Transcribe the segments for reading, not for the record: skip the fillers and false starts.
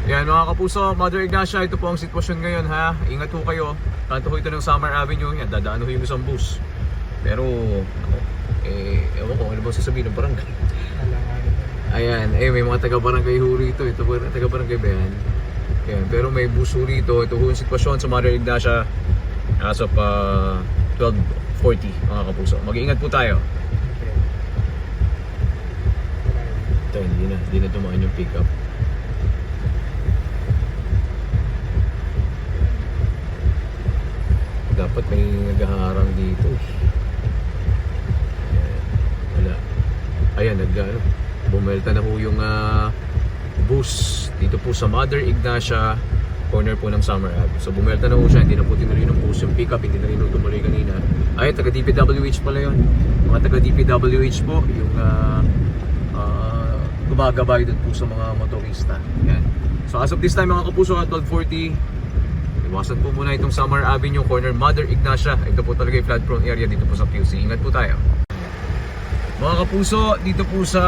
Yan mga kapuso, Mother Ignacia, ito po ang sitwasyon ngayon ha. Ingat ho kayo. Kanto ho ito ng Summer Avenue. Yan, dadaan ho yung isang bus. Pero, ewan ko, ano ba sasabihin ng barangay? Ayan, may mga taga-barangay ho rito. Ito po, taga-barangay ba yan? Ayan, pero may bus ho rito. Ito ho yung sitwasyon sa Mother Ignacia as of 12:40 mga kapuso. Mag-iingat po tayo. Ito, hindi na dumaan yung pick-up. Dapat may naghaharang dito. Wala. Ayan, bumelta na po yung bus dito po sa Mother Ignacia, corner po ng Summer Ave. So bumelta na po siya, hindi na po tinuloy ng bus yung pickup, hindi na rin tumuloy kanina. Ay, taga DPWH pala yun. Mga taga DPWH po, yung gumagabay doon po sa mga motorista. Yan. So as of this time mga kapuso, at 12:40, iwasan po muna itong Summer Avenue, corner Mother Ignacia. Ito po talaga yung flood prone area dito po sa QC. Ingat po tayo. Mga kapuso, dito po sa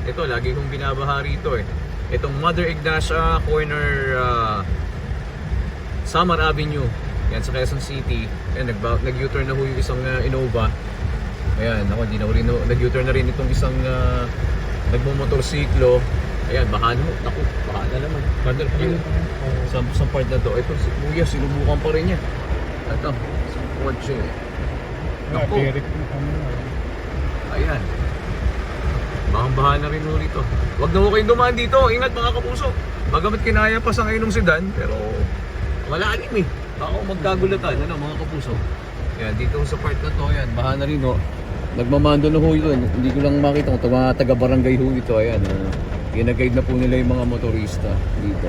ito, lagi kong binabaha rito itong Mother Ignacia, corner Summer Avenue. Yan sa Quezon City. Yan, nag-U-turn na ho yung isang Innova. Ayan, ako hindi na rin nag-U-turn na rin itong isang nagmumotorsiklo. Ayan, baka na naman. Partner pa yun. Sa part na to. Ito, si Kuya, sinubukan pa rin niya. Ito, sa kotse. Naku. Ayan. Bahang-baha na rin mo rito. Huwag na mo kayong dumaan dito. Ingat mga kapuso. Bagamit kinaya pa sa ngayon ng sedan, pero malalim Baka magkagulatan, mga kapuso. Ayan, dito sa part na to, ayan, baha na rin Nagmamando na ho yun. Hindi ko lang makita kung taga-barangay ho ito. Ayan, gina-guide na po nila yung mga motorista dito.